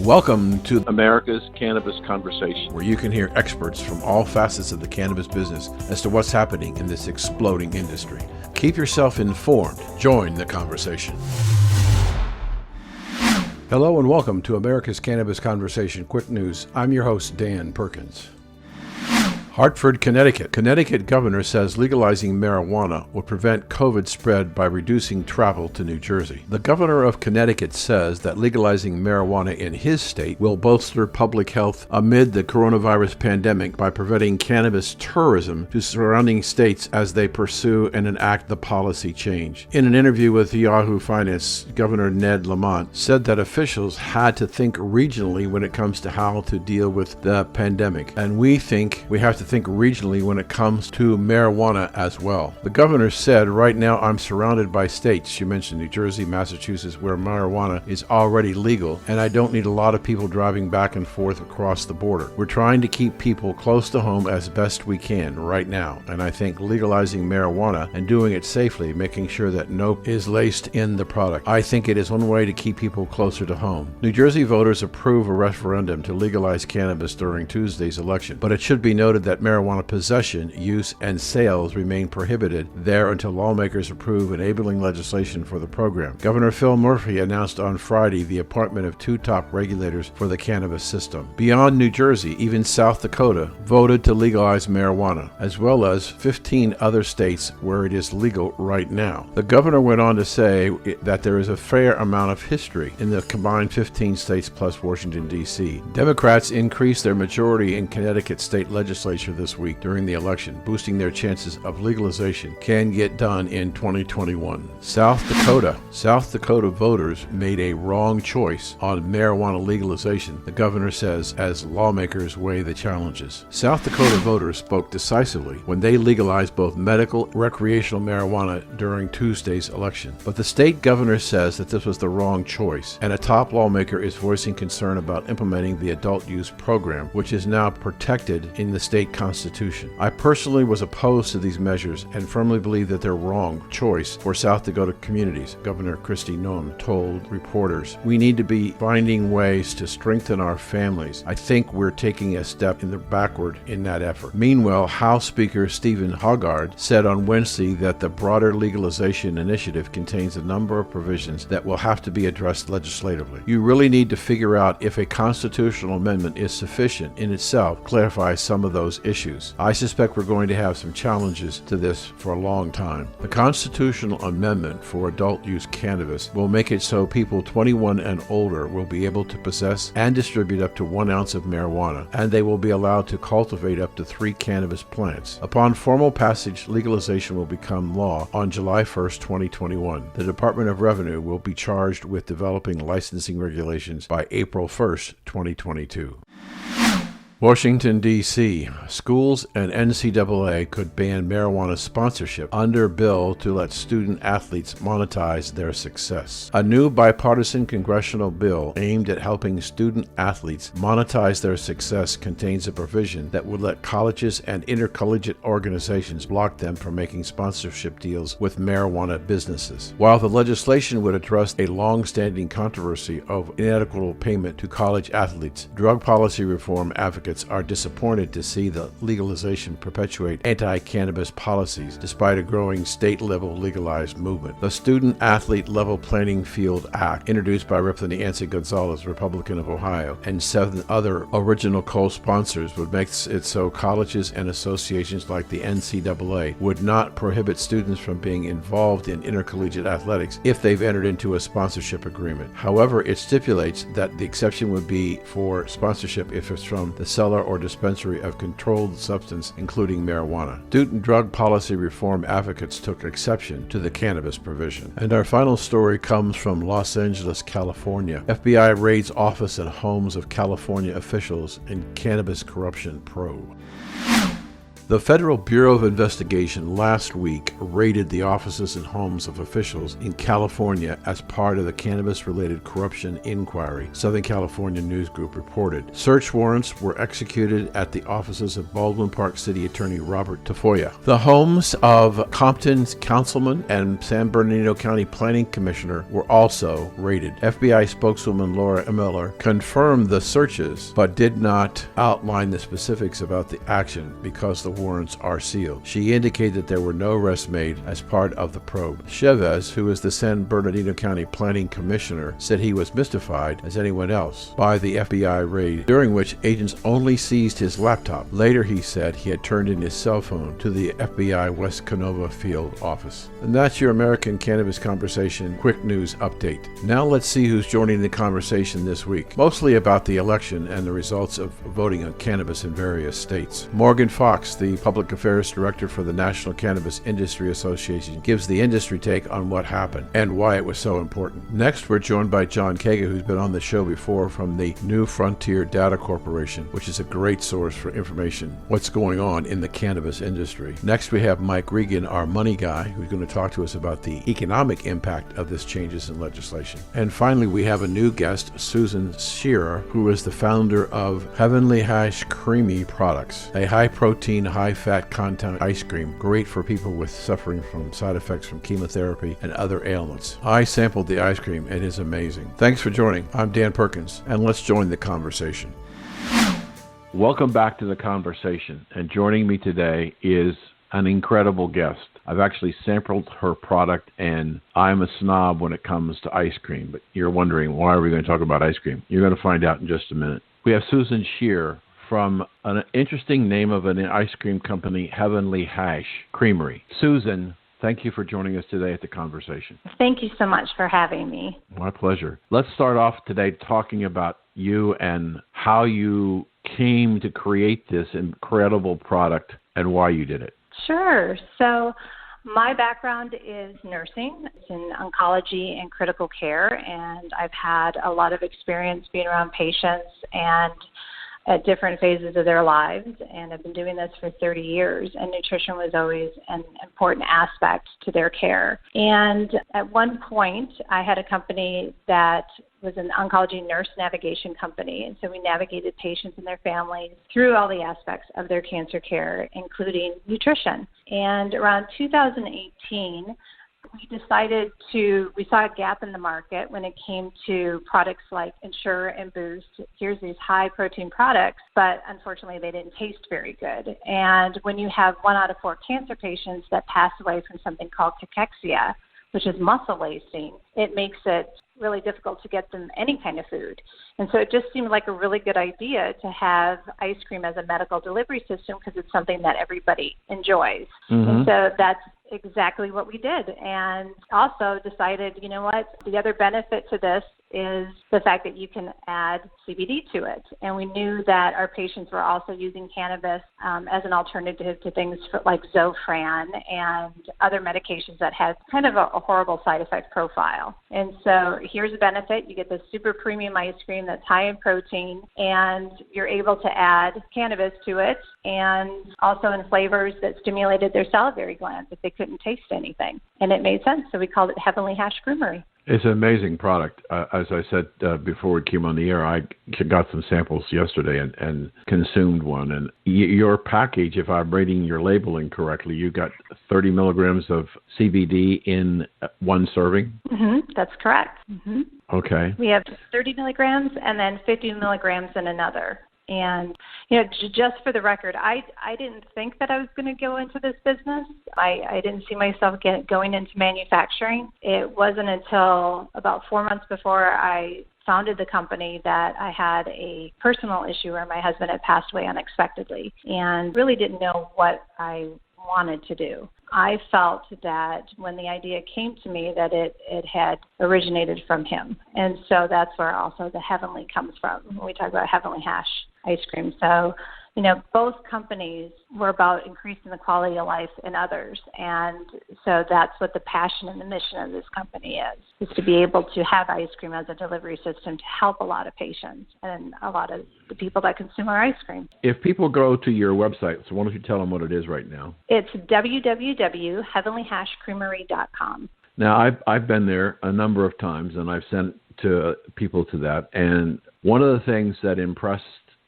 Welcome to America's Cannabis Conversation, where you can hear experts from all facets of the cannabis business as to what's happening in this exploding industry. Keep yourself informed. Join the conversation. Hello and welcome to America's Cannabis Conversation Quick News. I'm your host, Dan Perkins. Hartford, Connecticut. Connecticut governor says legalizing marijuana will prevent COVID spread by reducing travel to New Jersey. The governor of Connecticut says that legalizing marijuana in his state will bolster public health amid the coronavirus pandemic by preventing cannabis tourism to surrounding states as they pursue and enact the policy change. In an interview with Yahoo Finance, Governor Ned Lamont said that officials had to think regionally when it comes to how to deal with the pandemic, and we think we have to think regionally when it comes to marijuana as well. The governor said, "Right now I'm surrounded by states," she mentioned New Jersey, Massachusetts, where marijuana is already legal, and I don't need a lot of people driving back and forth across the border. We're trying to keep people close to home as best we can right now, and I think legalizing marijuana and doing it safely, making sure that no is laced in the product, I think it is one way to keep people closer to home. New Jersey voters approve a referendum to legalize cannabis during Tuesday's election, but it should be noted that marijuana possession, use, and sales remain prohibited there until lawmakers approve enabling legislation for the program. Governor Phil Murphy announced on Friday the appointment of two top regulators for the cannabis system. Beyond New Jersey, even South Dakota voted to legalize marijuana, as well as 15 other states where it is legal right now. The governor went on to say that there is a fair amount of history in the combined 15 states plus Washington, D.C. Democrats increased their majority in Connecticut state legislature this week during the election, boosting their chances of legalization can get done in 2021. South Dakota voters made a wrong choice on marijuana legalization, the governor says, as lawmakers weigh the challenges. South Dakota voters spoke decisively when they legalized both medical and recreational marijuana during Tuesday's election. But the state governor says that this was the wrong choice, and a top lawmaker is voicing concern about implementing the adult use program, which is now protected in the state constitution. I personally was opposed to these measures and firmly believe that they're wrong choice for South Dakota communities, Governor Kristi Noem told reporters. We need to be finding ways to strengthen our families. I think we're taking a step backward in that effort. Meanwhile, House Speaker Stephen Hoggard said on Wednesday that the broader legalization initiative contains a number of provisions that will have to be addressed legislatively. You really need to figure out if a constitutional amendment is sufficient in itself to clarify some of those issues. I suspect we're going to have some challenges to this for a long time. The constitutional amendment for adult use cannabis will make it so people 21 and older will be able to possess and distribute up to 1 ounce of marijuana, and they will be allowed to cultivate up to 3 cannabis plants. Upon formal passage, legalization will become law on July 1st, 2021. The Department of Revenue will be charged with developing licensing regulations by April 1st, 2022. Washington, D.C. Schools and NCAA could ban marijuana sponsorship under bill to let student athletes monetize their success. A new bipartisan congressional bill aimed at helping student athletes monetize their success contains a provision that would let colleges and intercollegiate organizations block them from making sponsorship deals with marijuana businesses. While the legislation would address a long-standing controversy of inequitable payment to college athletes, drug policy reform advocates are disappointed to see the legalization perpetuate anti-cannabis policies despite a growing state-level legalized movement. The Student Athlete Level Playing Field Act, introduced by Representative Nancy Gonzalez, Republican of Ohio, and 7 other original co-sponsors, would make it so colleges and associations like the NCAA would not prohibit students from being involved in intercollegiate athletics if they've entered into a sponsorship agreement. However, it stipulates that the exception would be for sponsorship if it's from the seller or dispensary of controlled substance, including marijuana. Student drug policy reform advocates took exception to the cannabis provision. And our final story comes from Los Angeles, California. FBI raids office and homes of California officials in cannabis corruption probe. The Federal Bureau of Investigation last week raided the offices and homes of officials in California as part of the cannabis-related corruption inquiry, Southern California News Group reported. Search warrants were executed at the offices of Baldwin Park City Attorney Robert Tafoya, the homes of Compton's councilman and San Bernardino County Planning Commissioner were also raided. FBI spokeswoman Laura Miller confirmed the searches, but did not outline the specifics about the action because the warrants are sealed. She indicated that there were no arrests made as part of the probe. Chavez, who is the San Bernardino County Planning Commissioner, said he was mystified, as anyone else, by the FBI raid, during which agents only seized his laptop. Later, he said he had turned in his cell phone to the FBI West Canova field office. And that's your American Cannabis Conversation quick news update. Now let's see who's joining the conversation this week, mostly about the election and the results of voting on cannabis in various states. Morgan Fox, the Public Affairs Director for the National Cannabis Industry Association, gives the industry take on what happened and why it was so important. Next, we're joined by John Kaga, who's been on the show before from the New Frontier Data Corporation, which is a great source for information, what's going on in the cannabis industry. Next, we have Mike Regan, our money guy, who's going to talk to us about the economic impact of this changes in legislation. And finally, we have a new guest, Susan Sherer, who is the founder of Heavenly Hash Creamy Products, a high-protein, high-fat content ice cream, great for people with suffering from side effects from chemotherapy and other ailments. I sampled the ice cream. It is amazing. Thanks for joining. I'm Dan Perkins, and let's join the conversation. Welcome back to the conversation, and joining me today is an incredible guest. I've actually sampled her product, and I'm a snob when it comes to ice cream, but you're wondering, why are we going to talk about ice cream? You're going to find out in just a minute. We have Susan Sherer from an interesting name of an ice cream company, Heavenly Hash Creamery. Susan, thank you for joining us today at the conversation. Thank you so much for having me. My pleasure. Let's start off today talking about you and how you came to create this incredible product and why you did it. Sure. So my background is nursing. It's in oncology and critical care, and I've had a lot of experience being around patients and at different phases of their lives, and I've been doing this for 30 years, and nutrition was always an important aspect to their care. And at one point, I had a company that was an oncology nurse navigation company, and so we navigated patients and their families through all the aspects of their cancer care, including nutrition. And around 2018, we saw a gap in the market when it came to products like Sherer and Boost. Here's these high protein products, but unfortunately they didn't taste very good. And when you have 1 out of 4 cancer patients that pass away from something called cachexia, which is muscle wasting, it makes it really difficult to get them any kind of food. And so it just seemed like a really good idea to have ice cream as a medical delivery system because it's something that everybody enjoys. Mm-hmm. And so that's exactly what we did. And also decided, you know what, the other benefit to this is the fact that you can add CBD to it. And we knew that our patients were also using cannabis as an alternative to things like Zofran and other medications that had kind of a horrible side effect profile. And so here's a benefit. You get this super premium ice cream that's high in protein, and you're able to add cannabis to it, and also in flavors that stimulated their salivary glands if they couldn't taste anything. And it made sense, so we called it Heavenly Hash Creamery. It's an amazing product. As I said before we came on the air, I got some samples yesterday and consumed one. And your package, if I'm reading your labeling correctly, you got 30 milligrams of CBD in one serving? Mm-hmm, that's correct. Mm-hmm. Okay. We have 30 milligrams and then 50 milligrams in another. And, just for the record, I didn't think that I was going to go into this business. I didn't see myself going into manufacturing. It wasn't until about 4 months before I founded the company that I had a personal issue where my husband had passed away unexpectedly and really didn't know what I wanted to do. I felt that when the idea came to me that it had originated from him. And so that's where also the heavenly comes from when we talk about Heavenly Hash ice cream. So both companies were about increasing the quality of life in others. And so that's what the passion and the mission of this company is to be able to have ice cream as a delivery system to help a lot of patients and a lot of the people that consume our ice cream. If people go to your website, so why don't you tell them what it is right now? It's www.heavenlyhashcreamery.com. Now, I've been there a number of times, and I've sent to people to that. And one of the things that impressed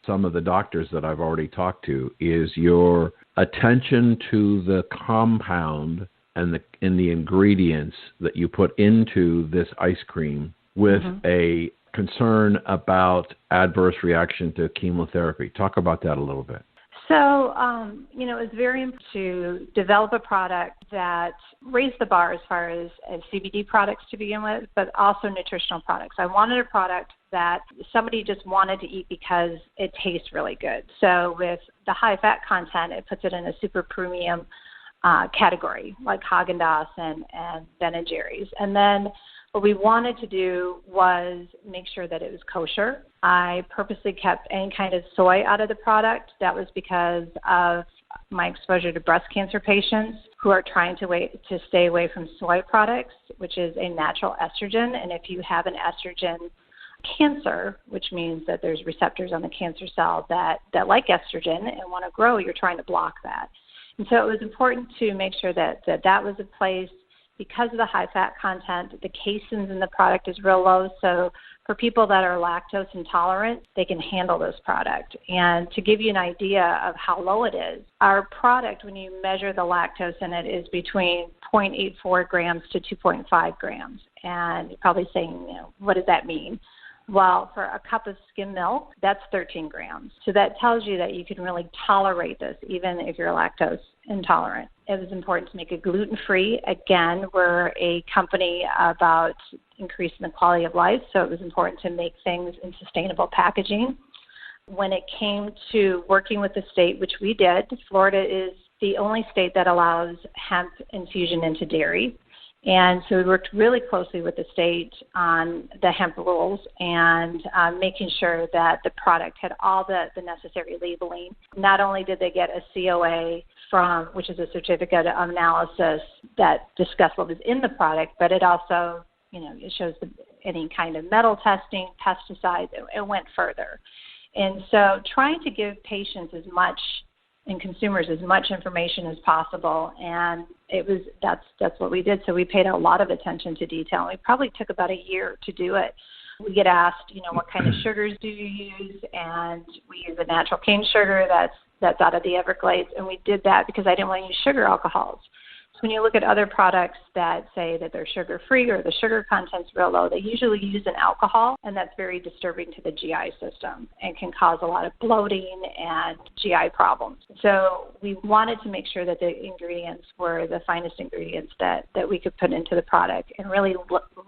some of the doctors that I've already talked to is your attention to the compound and the ingredients that you put into this ice cream with a concern about adverse reaction to chemotherapy. Talk about that a little bit. So, it's very important to develop a product that raised the bar as far as CBD products to begin with, but also nutritional products. I wanted a product that somebody just wanted to eat because it tastes really good. So with the high fat content, it puts it in a super premium category, like Haagen-Dazs and Ben & Jerry's. And then what we wanted to do was make sure that it was kosher. I purposely kept any kind of soy out of the product. That was because of my exposure to breast cancer patients who are trying to stay away from soy products, which is a natural estrogen. And if you have an estrogen cancer, which means that there's receptors on the cancer cell that like estrogen and want to grow, you're trying to block that. And so it was important to make sure that was in place. Because of the high fat content, the caseins in the product is real low. So for people that are lactose intolerant, they can handle this product. And to give you an idea of how low it is, our product, when you measure the lactose in it, is between 0.84 grams to 2.5 grams. And you're probably saying, what does that mean? Well, for a cup of skim milk, that's 13 grams. So that tells you that you can really tolerate this, even if you're lactose intolerant. It was important to make it gluten-free. Again, we're a company about increasing the quality of life, so it was important to make things in sustainable packaging. When it came to working with the state, which we did, Florida is the only state that allows hemp infusion into dairy. And so we worked really closely with the state on the hemp rules and making sure that the product had all the necessary labeling. Not only did they get a COA which is a certificate of analysis that discussed what was in the product, but it also, it shows any kind of metal testing, pesticides, it went further. And so trying to give patients as much and consumers as much information as possible, and that's what we did. So we paid a lot of attention to detail. We probably took about a year to do it. We get asked, what kind of sugars do you use? And we use a natural cane sugar that's out of the Everglades, and we did that because I didn't want to use sugar alcohols. So when you look at other products that say that they're sugar-free or the sugar content's real low, they usually use an alcohol, and that's very disturbing to the GI system and can cause a lot of bloating and GI problems. So we wanted to make sure that the ingredients were the finest ingredients that we could put into the product and really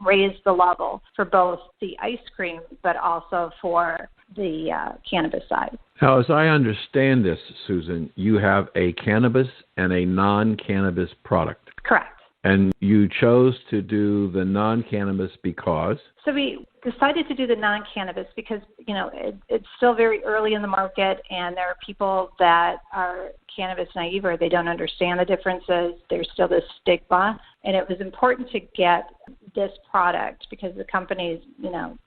raise the level for both the ice cream but also for the cannabis side. Now, as I understand this, Susan, you have a cannabis and a non-cannabis product. Correct. And you chose to do the non-cannabis because? So we decided to do the non-cannabis because, it's still very early in the market, and there are people that are cannabis naive or they don't understand the differences. There's still this stigma, and it was important to get this product because the company's,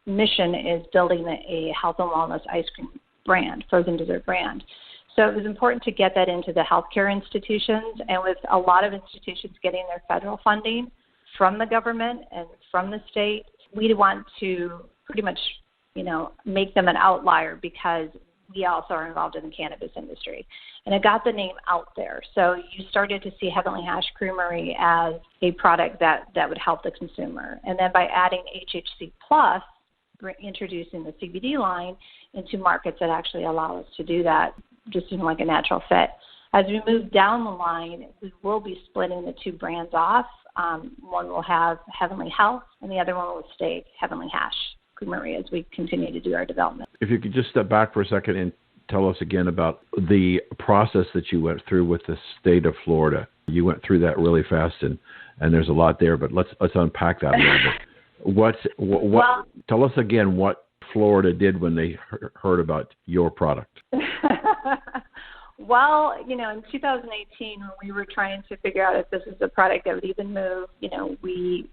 mission is building a health and wellness ice cream brand, frozen dessert brand. So it was important to get that into the healthcare institutions, and with a lot of institutions getting their federal funding from the government and from the state, we want to pretty much, make them an outlier because we also are involved in the cannabis industry. And it got the name out there. So you started to see Heavenly Hash Creamery as a product that would help the consumer. And then by adding HHC Plus, introducing the CBD line into markets that actually allow us to do that, just in like a natural fit. As we move down the line, we will be splitting the two brands off. One will have Heavenly Health, and the other one will stay Heavenly Hash Creamery as we continue to do our development. If you could just step back for a second and tell us again about the process that you went through with the state of Florida. You went through that really fast, and there's a lot there, but let's unpack that a little bit. Tell us again what Florida did when they heard about your product. Well, in 2018, when we were trying to figure out if this is a product that would even move, we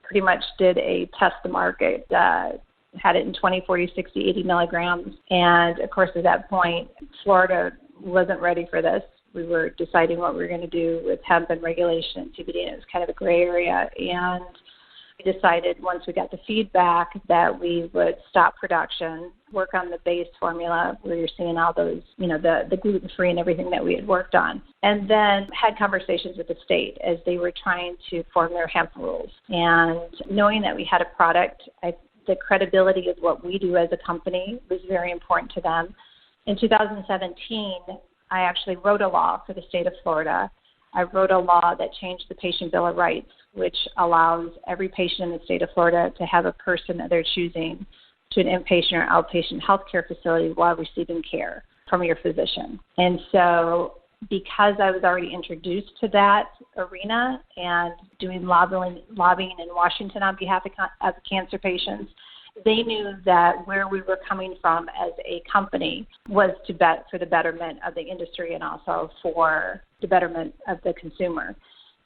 pretty much did a test the market, had it in 20, 40, 60, 80 milligrams. And, of course, at that point, Florida wasn't ready for this. We were deciding what we were going to do with hemp and regulation and CBD, and it was kind of a gray area. And we decided once we got the feedback that we would stop production, work on the base formula where you're seeing all those, the gluten-free and everything that we had worked on, and then had conversations with the state as they were trying to form their hemp rules. And knowing that we had a product, the credibility of what we do as a company was very important to them. In 2017, I actually wrote a law for the state of Florida. I wrote a law that changed the Patient Bill of Rights, which allows every patient in the state of Florida to have a person that they're choosing to an inpatient or outpatient healthcare facility while receiving care from your physician. And so because I was already introduced to that arena and doing lobbying in Washington on behalf of cancer patients, they knew that where we were coming from as a company was for the betterment of the industry and also for the betterment of the consumer.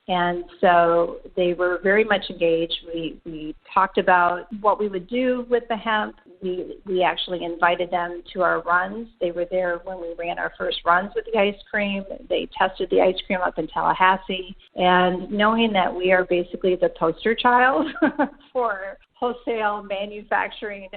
And so they were very much engaged. We talked about what we would do with the hemp. We actually invited them to our runs. They were there when we ran our first runs with the ice cream. They tested the ice cream up in Tallahassee. And knowing that we are basically the poster child for wholesale manufacturing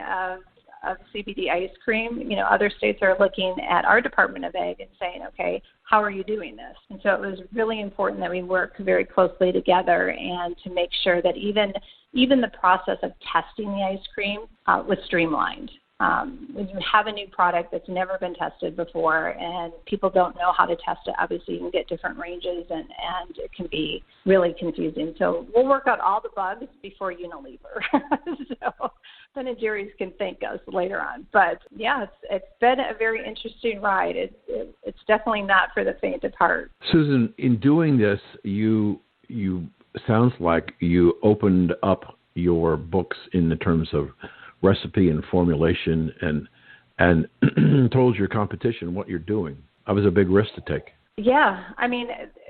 of CBD ice cream, other states are looking at our Department of Ag and saying, okay, how are you doing this? And so it was really important that we work very closely together and to make sure that even the process of testing the ice cream was streamlined. When you have a new product that's never been tested before and people don't know how to test it, obviously you can get different ranges and it can be really confusing. So we'll work out all the bugs before Unilever. So Ben and Jerry's can thank us later on. But yeah, it's been a very interesting ride. It's definitely not for the faint of heart. Susan, in doing this, you sounds like you opened up your books in the terms of recipe and formulation and told your competition what you're doing. That was a big risk to take. Yeah, I mean,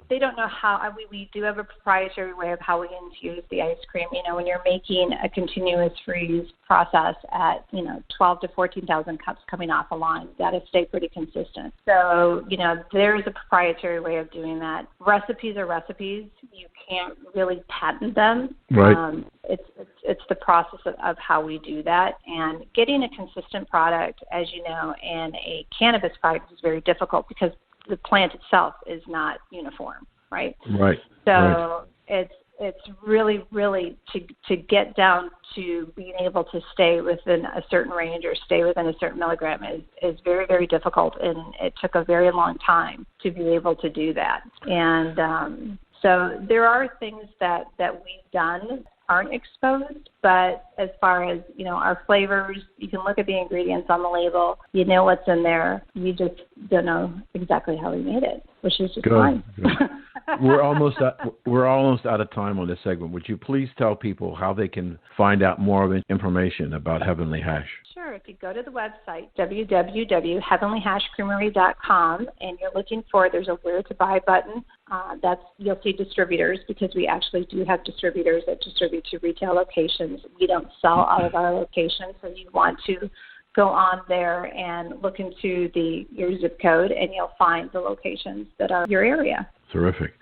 they don't know how. We do have a proprietary way of how we infuse the ice cream. When you're making a continuous freeze process at 12 to 14,000 cups coming off a line, got to stay pretty consistent. So there's a proprietary way of doing that. Recipes are recipes. You can't really patent them. Right. It's the process of how we do that, and getting a consistent product, as you know, in a cannabis product is very difficult because the plant itself is not uniform, right? Right. So it's really, really to get down to being able to stay within a certain range or stay within a certain milligram is very, very difficult, and it took a very long time to be able to do that. And so there are things that we've done aren't exposed, but as far as, our flavors, you can look at the ingredients on the label, you know what's in there, you just don't know exactly how we made it, which is just fine. Good. We're almost out of time on this segment. Would you please tell people how they can find out more of information about Heavenly Hash? Sure. If you go to the website, www.heavenlyhashcreamery.com, and you're looking there's a Where to Buy button. You'll see distributors, because we actually do have distributors that distribute to retail locations. We don't sell out of our locations, so you want to go on there and look into your zip code, and you'll find the locations that are your area. Terrific.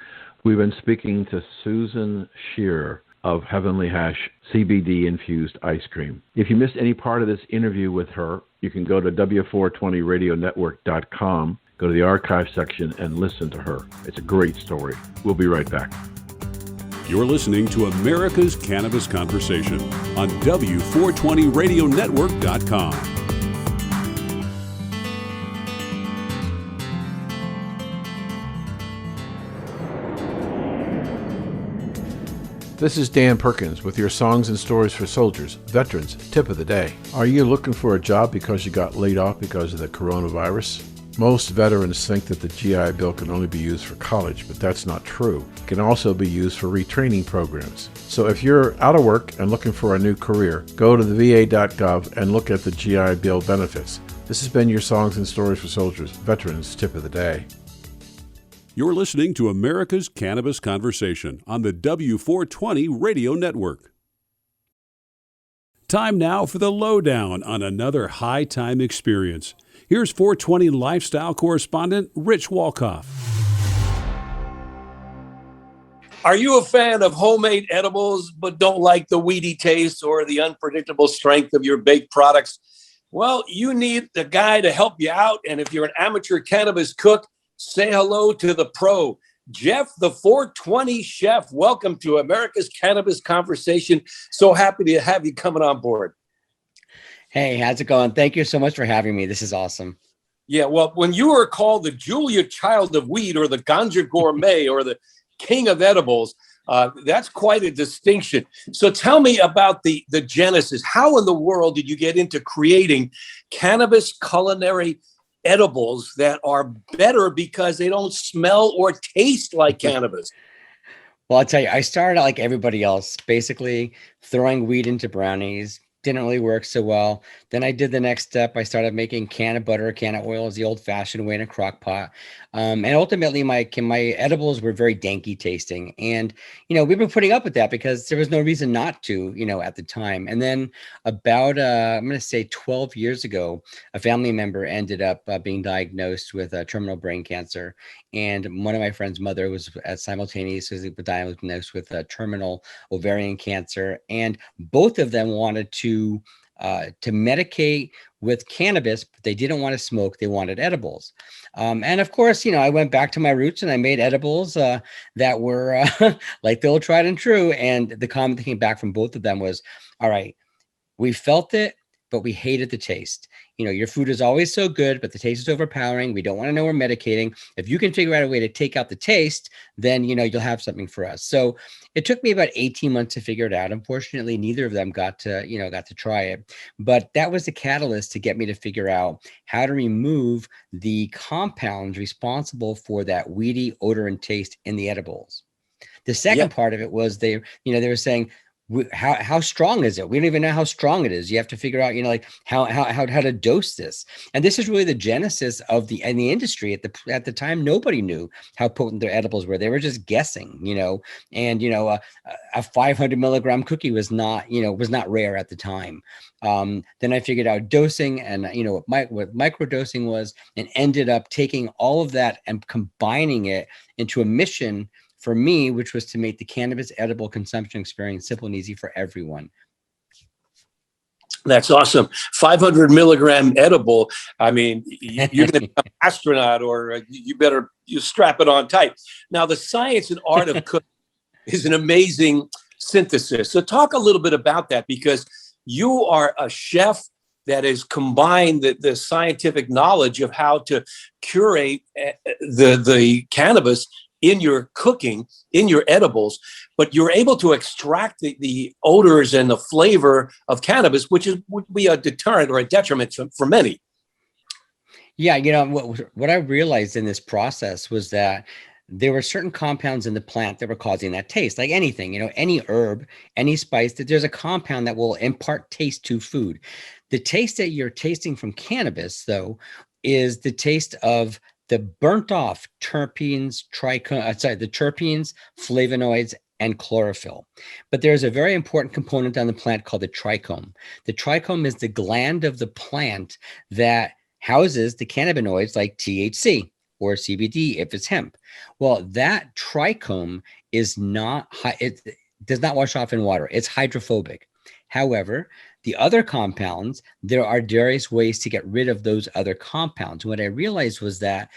We've been speaking to Susan Sherer of Heavenly Hash CBD-infused ice cream. If you missed any part of this interview with her, you can go to W420radionetwork.com, go to the archive section, and listen to her. It's a great story. We'll be right back. You're listening to America's Cannabis Conversation on W420radionetwork.com. This is Dan Perkins with your songs and stories for soldiers, veterans, tip of the day. Are you looking for a job because you got laid off because of the coronavirus? Most veterans think that the GI Bill can only be used for college, but that's not true. It can also be used for retraining programs. So if you're out of work and looking for a new career, go to the va.gov and look at the GI Bill benefits. This has been your Songs and Stories for Soldiers Veterans Tip of the Day. You're listening to America's Cannabis Conversation on the W420 Radio Network. Time now for the lowdown on another high time experience. Here's 420 lifestyle correspondent Rich Walkoff. Are you a fan of homemade edibles but don't like the weedy taste or the unpredictable strength of your baked products? Well, you need a guy to help you out. And if you're an amateur cannabis cook, say hello to the pro, Jeff, the 420 chef. Welcome to America's Cannabis Conversation. So happy to have you coming on board. Hey, how's it going? Thank you so much for having me. This is awesome. Yeah, well, when you are called the Julia Child of Weed or the Ganja Gourmet or the King of Edibles, that's quite a distinction. So tell me about the genesis. How in the world did you get into creating cannabis culinary edibles that are better because they don't smell or taste like cannabis? Well, I'll tell you, I started out like everybody else, basically throwing weed into brownies. Didn't really work so well. Then I did the next step. I started making Canna-butter, canna oils, the old-fashioned way in a crock pot. And ultimately, my edibles were very danky tasting. And, we've been putting up with that because there was no reason not to, at the time. And then about, I'm going to say 12 years ago, a family member ended up being diagnosed with terminal brain cancer. And one of my friend's mother was simultaneously diagnosed with terminal ovarian cancer. And both of them wanted to medicate with cannabis, but they didn't want to smoke. They wanted edibles. And of course, I went back to my roots and I made edibles that were like the old tried and true. And the comment that came back from both of them was, all right, we felt it, but we hated the taste. Your food is always so good, but the taste is overpowering. We don't want to know we're medicating. If you can figure out a way to take out the taste, then, you'll have something for us. So it took me about 18 months to figure it out. Unfortunately, neither of them got to try it, but that was the catalyst to get me to figure out how to remove the compounds responsible for that weedy odor and taste in the edibles. The second part of it was they were saying, how strong is it? We don't even know how strong it is. You have to figure out, how to dose this. And this is really the genesis of the industry at the time. Nobody knew how potent their edibles were. They were just guessing, and a 500 milligram cookie was not rare at the time. Then I figured out dosing and what microdosing was, and ended up taking all of that and combining it into a mission for me, which was to make the cannabis edible consumption experience simple and easy for everyone. That's awesome. 500 milligram edible. I mean, you're going to become an astronaut, or you strap it on tight. Now, the science and art of cooking is an amazing synthesis. So talk a little bit about that, because you are a chef that has combined the scientific knowledge of how to curate the cannabis in your cooking, in your edibles, but you're able to extract the odors and the flavor of cannabis, which would be a deterrent or a detriment for many. Yeah, what I realized in this process was that there were certain compounds in the plant that were causing that taste, like anything, any herb, any spice, that there's a compound that will impart taste to food. The taste that you're tasting from cannabis, though, is the taste of the burnt off terpenes, the terpenes, flavonoids, and chlorophyll. But there's a very important component on the plant called the trichome. The trichome is the gland of the plant that houses the cannabinoids like THC or CBD if it's hemp. Well, that trichome is it does not wash off in water. It's hydrophobic. However, the other compounds, there are various ways to get rid of those other compounds. What I realized was that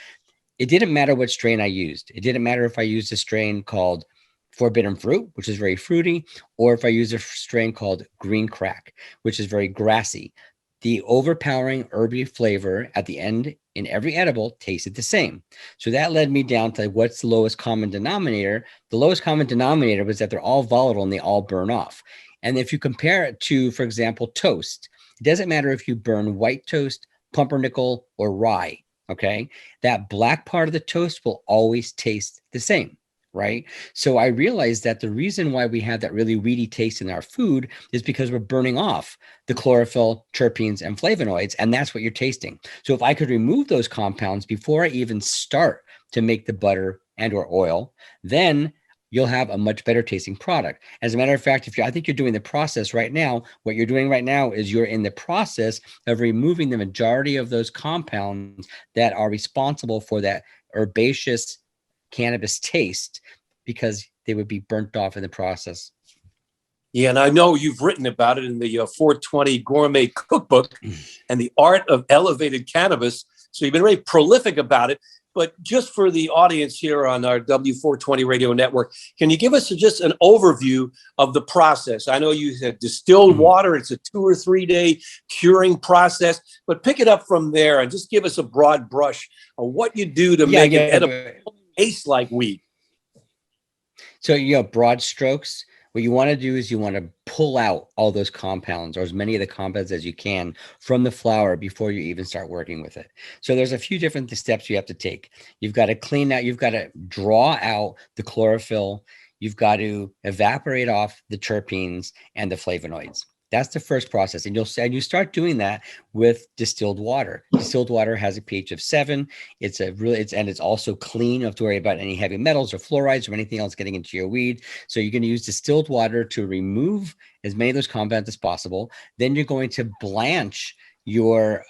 it didn't matter what strain I used. It didn't matter if I used a strain called Forbidden Fruit, which is very fruity, or if I used a strain called Green Crack, which is very grassy. The overpowering herby flavor at the end in every edible tasted the same. So that led me down to what's the lowest common denominator. The lowest common denominator was that they're all volatile and they all burn off. And if you compare it to, for example, toast, it doesn't matter if you burn white toast, pumpernickel, or rye. okay, that black part of the toast will always taste the same, right? So I realized that the reason why we have that really weedy taste in our food is because we're burning off the chlorophyll, terpenes, and flavonoids, and that's what you're tasting. So if I could remove those compounds before I even start to make the butter and or oil, then you'll have a much better tasting product. As a matter of fact, I think you're doing the process right now. What you're doing right now is you're in the process of removing the majority of those compounds that are responsible for that herbaceous cannabis taste, because they would be burnt off in the process. Yeah, and I know you've written about it in the 420 Gourmet cookbook and the art of elevated cannabis. So you've been very prolific about it. But just for the audience here on our W420 radio network, can you give us just an overview of the process? I know you said distilled water. It's a 2 or 3 day curing process, but pick it up from there and just give us a broad brush of what you do to make it edible, taste like weed. So, broad strokes. What you want to do is you want to pull out all those compounds, or as many of the compounds as you can, from the flower before you even start working with it. So there's a few different steps you have to take. You've got to clean out, you've got to draw out the chlorophyll, you've got to evaporate off the terpenes and the flavonoids. That's the first process. And you start doing that with distilled water. Distilled water has a pH of 7. It's also clean. You don't have to worry about any heavy metals or fluorides or anything else getting into your weed. So you're going to use distilled water to remove as many of those compounds as possible. Then you're going to blanch your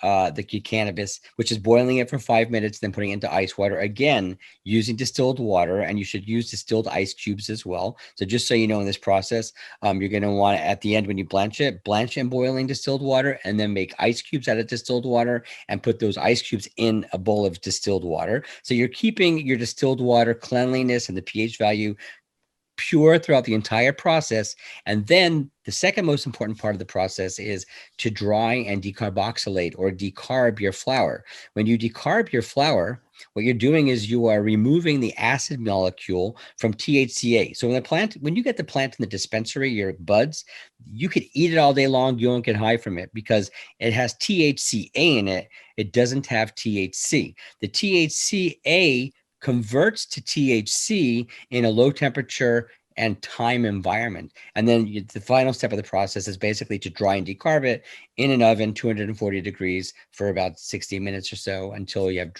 cannabis, which is boiling it for 5 minutes, then putting it into ice water, again using distilled water. And you should use distilled ice cubes as well. So just so you know, in this process, you're going to want to, at the end when you blanch in boiling distilled water, and then make ice cubes out of distilled water and put those ice cubes in a bowl of distilled water. So you're keeping your distilled water cleanliness and the pH value pure throughout the entire process. And then the second most important part of the process is to dry and decarboxylate, or decarb, your flour. When you decarb your flour, what you're doing is you are removing the acid molecule from THCA. So when you get the plant in the dispensary, your buds, you could eat it all day long. You won't get high from it because it has THCA in it. It doesn't have THC. The THCA converts to THC in a low temperature and time environment. And then the final step of the process is basically to dry and decarb it in an oven, 240 degrees, for about 60 minutes or so, until you have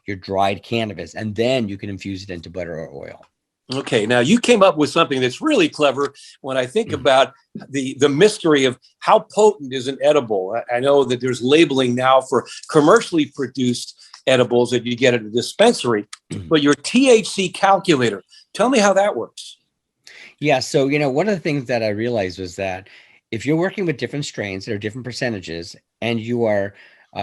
your dried cannabis. And then you can infuse it into butter or oil. Okay, now you came up with something that's really clever when I think about the mystery of how potent is an edible. I know that there's labeling now for commercially produced edibles that you get at a dispensary, but your THC calculator, tell me how that works. Yeah, so one of the things that I realized was that if you're working with different strains that are different percentages, and you are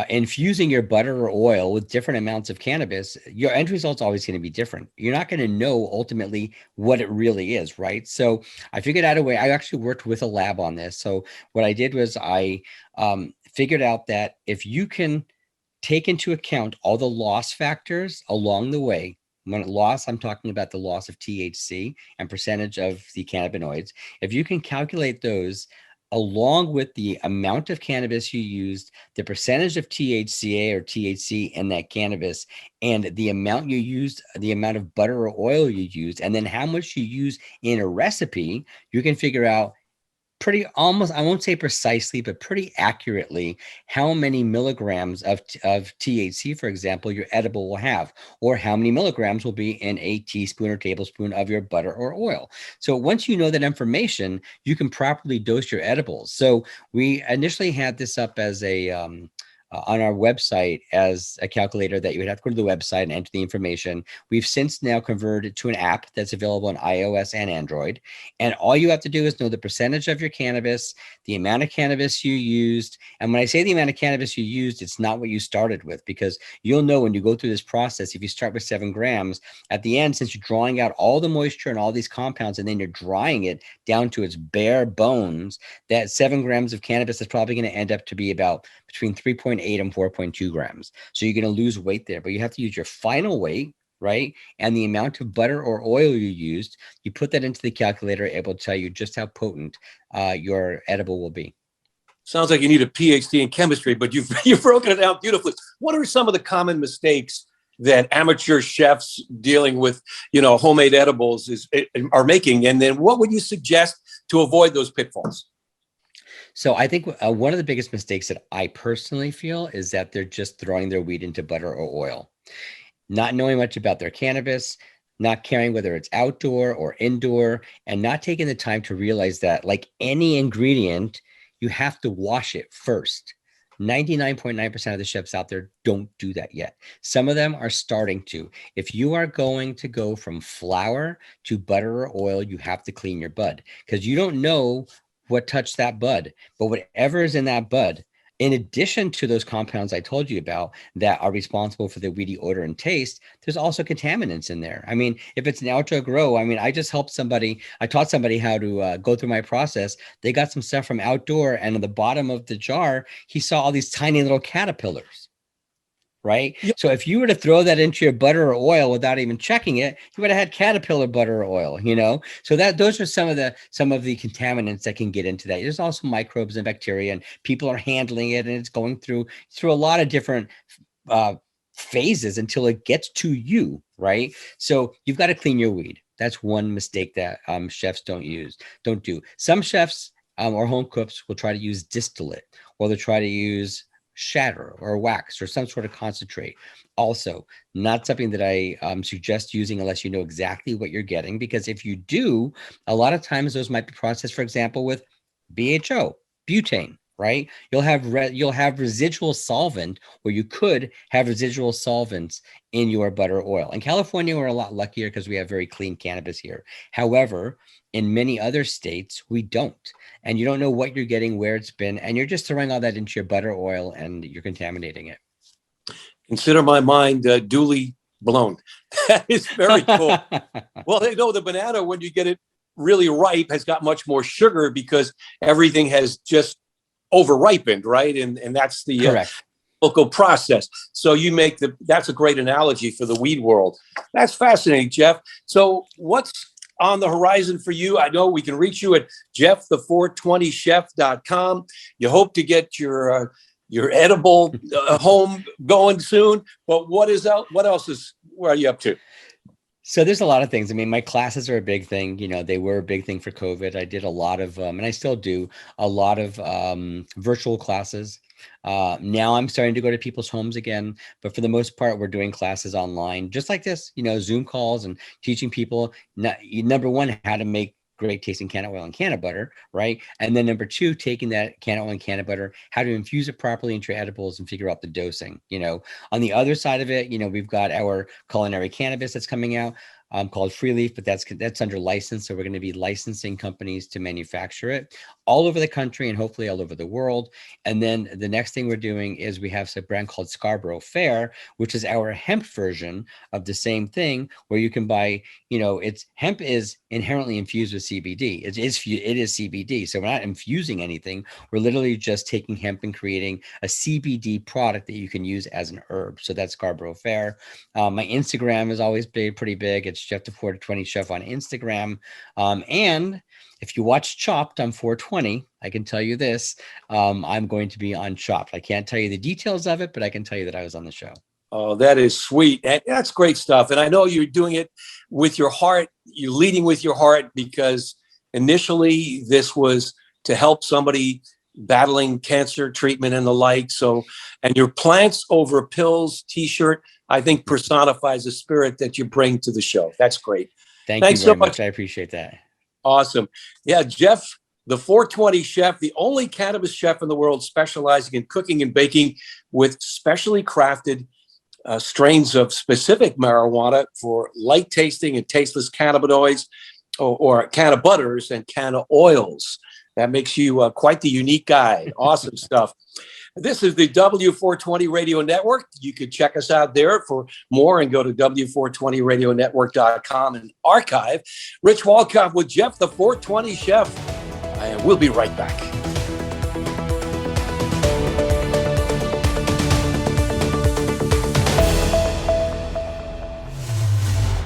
infusing your butter or oil with different amounts of cannabis, your end result's always going to be different. You're not going to know ultimately what it really is, right? So I figured out a way. I actually worked with a lab on this. So what I did was I figured out that if you can take into account all the loss factors along the way. When loss, I'm talking about the loss of THC and percentage of the cannabinoids. If you can calculate those along with the amount of cannabis you used, the percentage of THCA or THC in that cannabis, and the amount you used, the amount of butter or oil you used, and then how much you use in a recipe, you can figure out almost, I won't say precisely, but pretty accurately, how many milligrams of THC, for example, your edible will have, or how many milligrams will be in a teaspoon or tablespoon of your butter or oil. So once you know that information, you can properly dose your edibles. So we initially had this up as on our website as a calculator that you would have to go to the website and enter the information. We've since now converted it to an app that's available on iOS and Android. And all you have to do is know the percentage of your cannabis, the amount of cannabis you used. And when I say the amount of cannabis you used, it's not what you started with, because you'll know when you go through this process, if you start with 7 grams, at the end, since you're drawing out all the moisture and all these compounds, and then you're drying it down to its bare bones, that 7 grams of cannabis is probably going to end up to be about between 3.8 and 4.2 grams. So you're going to lose weight there, but you have to use your final weight, right? And the amount of butter or oil you used, you put that into the calculator, able to tell you just how potent your edible will be. Sounds like you need a PhD in chemistry, but you've broken it down beautifully. What are some of the common mistakes that amateur chefs dealing with, homemade edibles are making? And then what would you suggest to avoid those pitfalls? So I think one of the biggest mistakes that I personally feel is that they're just throwing their weed into butter or oil, not knowing much about their cannabis, not caring whether it's outdoor or indoor, and not taking the time to realize that, like any ingredient, you have to wash it first. 99.9% of the chefs out there don't do that yet. Some of them are starting to. If you are going to go from flour to butter or oil, you have to clean your bud, because you don't know what touched that bud. But whatever is in that bud, in addition to those compounds I told you about that are responsible for the weedy odor and taste, there's also contaminants in there. I mean, if it's an outdoor grow, I just taught somebody how to go through my process. They got some stuff from outdoor, and at the bottom of the jar, he saw all these tiny little caterpillars, right? Yep. So if you were to throw that into your butter or oil without even checking it, you would have had caterpillar butter or oil, So those are some of the contaminants that can get into that. There's also microbes and bacteria, and people are handling it, and it's going through a lot of different phases until it gets to you, right? So you've got to clean your weed. That's one mistake that chefs don't do. Some chefs or home cooks will try to use distillate, or they'll try to use shatter or wax or some sort of concentrate. Also, not something that I suggest using unless you know exactly what you're getting, because if you do, a lot of times those might be processed, for example, with BHO, butane, right? You'll have residual solvent, or you could have residual solvents in your butter oil. In California, we're a lot luckier because we have very clean cannabis here. However, in many other states, we don't. And you don't know what you're getting, where it's been, and you're just throwing all that into your butter oil and you're contaminating it. Consider my mind duly blown. That is very cool. Well, the banana, when you get it really ripe, has got much more sugar because everything has just over-ripened, right? And that's the correct local process. So that's a great analogy for the weed world. That's fascinating, Jeff. So what's on the horizon for you? I know we can reach you at jeffthe420chef.com. You hope to get your edible home going soon, but what are you up to? So there's a lot of things. I mean, my classes are a big thing. They were a big thing for COVID. I did a lot of, and I still do a lot of virtual classes. Now I'm starting to go to people's homes again, but for the most part, we're doing classes online, just like this, Zoom calls, and teaching people, number one, how to make great tasting canna oil and Canna-butter, right? And then number two, taking that canna oil and Canna-butter, how to infuse it properly into your edibles and figure out the dosing. On the other side of it, we've got our Culinary Cannabis that's coming out. Called Free Leaf, but that's under license. So we're going to be licensing companies to manufacture it all over the country and hopefully all over the world. And then the next thing we're doing is we have a brand called Scarborough Fair, which is our hemp version of the same thing, where you can buy, hemp is inherently infused with CBD. It is CBD. So we're not infusing anything. We're literally just taking hemp and creating a CBD product that you can use as an herb. So that's Scarborough Fair. My Instagram is always pretty big. It's Jeff the 420 Chef on Instagram. And if you watch Chopped on 420, I can tell you this, I'm going to be on Chopped. I can't tell you the details of it, but I can tell you that I was on the show. Oh, that is sweet. That's great stuff. And I know you're doing it with your heart. You're leading with your heart, because initially this was to help somebody battling cancer treatment and the like. So, and your Plants Over Pills t-shirt, I think, personifies the spirit that you bring to the show. That's great. Thanks you very so much. I appreciate that. Awesome. Yeah, Jeff, the 420 Chef, the only cannabis chef in the world specializing in cooking and baking with specially crafted strains of specific marijuana for light tasting and tasteless cannabinoids, or canna-butters and canna oils. That makes you quite the unique guy. Awesome stuff. This is the W420 Radio Network. You can check us out there for more and go to W420radionetwork.com and archive. Rich Walkoff with Jeff, the 420 Chef. And we'll be right back.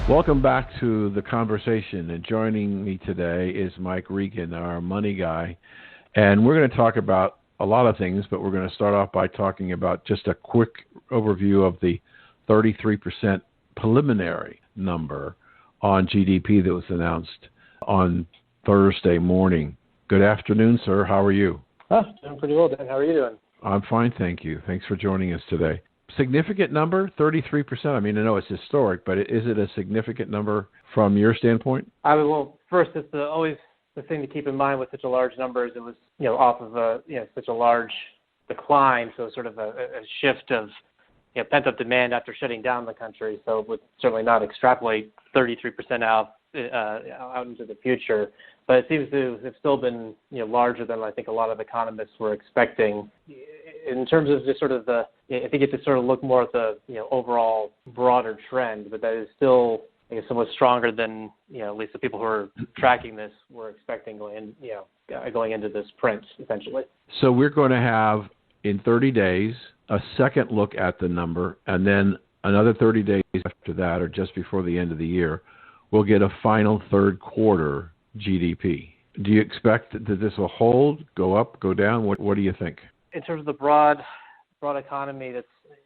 Welcome back to the conversation. And joining me today is Mike Regan, our money guy. And we're going to talk about a lot of things, but we're going to start off by talking about just a quick overview of the 33% preliminary number on GDP that was announced on Thursday morning. Good afternoon, sir. How are you? Doing pretty well, Dan. How are you doing? I'm fine, thank you. Thanks for joining us today. Significant number, 33%. I mean, I know it's historic, but is it a significant number from your standpoint? Well, first, it's always the thing to keep in mind with such a large number is it was, off of such a large decline, so sort of a shift of pent-up demand after shutting down the country. So it would certainly not extrapolate 33% out into the future. But it seems to have still been larger than I think a lot of economists were expecting. In terms of just sort of I think you have to sort of look more at the overall broader trend, but that is still somewhat stronger than at least the people who are tracking this were expecting going into this print essentially. So we're going to have in 30 days a second look at the number, and then another 30 days after that, or just before the end of the year, we'll get a final third quarter GDP. Do you expect that this will hold, go up, go down? What do you think? In terms of the broad economy,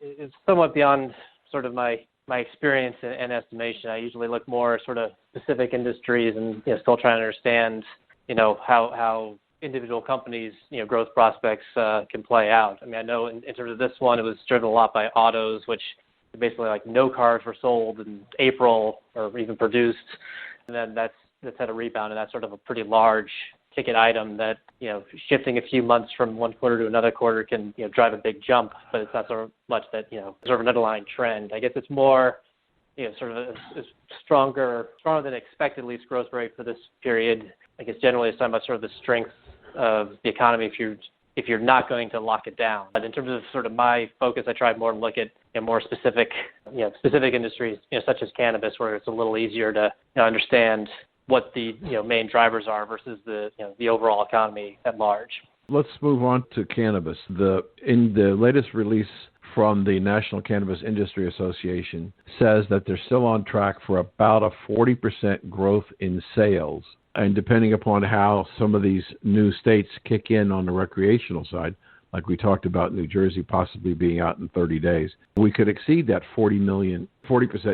it's somewhat beyond sort of my experience and estimation. I usually look more sort of specific industries and still trying to understand how individual companies growth prospects can play out. I mean, I know in terms of this one, it was driven a lot by autos, which basically like no cars were sold in April or even produced, and then that's had a rebound, and that's sort of a pretty large ticket item that shifting a few months from one quarter to another quarter can drive a big jump, but it's not so much that sort of an underlying trend. I guess it's more sort of a stronger than expected at least growth rate for this period. I guess generally it's talking about sort of the strength of the economy if you're not going to lock it down. But in terms of sort of my focus, I try more to look at more specific industries such as cannabis, where it's a little easier to understand what the main drivers are versus the overall economy at large. Let's move on to cannabis. In the latest release from the National Cannabis Industry Association says that they're still on track for about a 40% growth in sales. And depending upon how some of these new states kick in on the recreational side, like we talked about New Jersey possibly being out in 30 days, we could exceed that 40%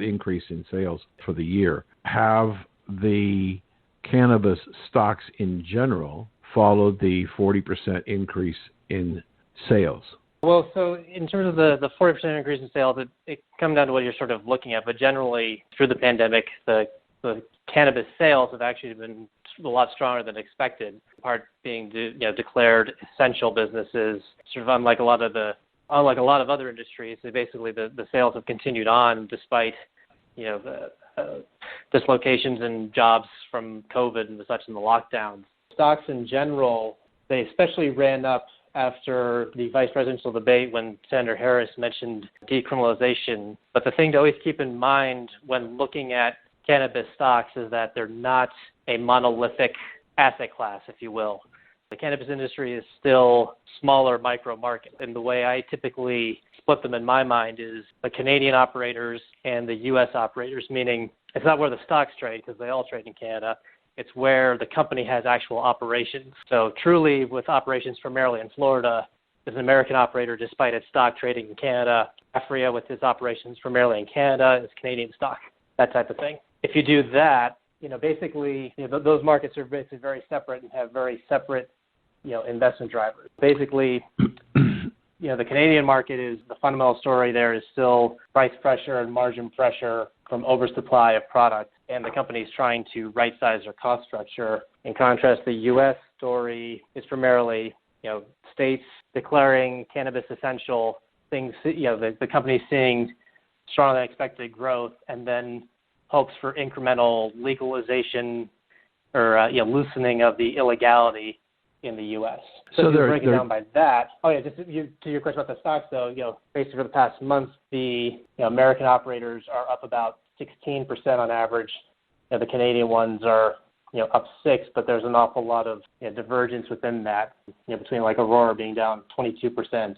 increase in sales for the year. Have the cannabis stocks in general followed the 40% increase in sales? Well, so in terms of the 40% increase in sales, it comes down to what you're sort of looking at. But generally, through the pandemic, the cannabis sales have actually been a lot stronger than expected, in part being declared essential businesses, sort of unlike a lot of other industries. So basically, the sales have continued on despite the dislocations in jobs from COVID and such in the lockdowns. Stocks in general, they especially ran up after the vice presidential debate when Senator Harris mentioned decriminalization. But the thing to always keep in mind when looking at cannabis stocks is that they're not a monolithic asset class, if you will. The cannabis industry is still smaller micro market. And the way I typically split them in my mind is the Canadian operators and the U.S. operators, meaning it's not where the stocks trade because they all trade in Canada. It's where the company has actual operations. So Truly, with operations primarily in Florida, is an American operator despite its stock trading in Canada. Afria, with its operations primarily in Canada, is Canadian stock, that type of thing. If you do that, basically, those markets are basically very separate and have very separate, investment drivers. Basically, the Canadian market is the fundamental story there is still price pressure and margin pressure from oversupply of product, and the company is trying to right-size their cost structure. In contrast, the U.S. story is primarily, states declaring cannabis essential, things, the company seeing stronger than expected growth, and then hopes for incremental legalization or loosening of the illegality in the U.S. So if you break it down by that, just to your question about the stocks, though, basically for the past month, the American operators are up about 16% on average. The Canadian ones are up 6%, but there's an awful lot of divergence within that. Between like Aurora being down 22%.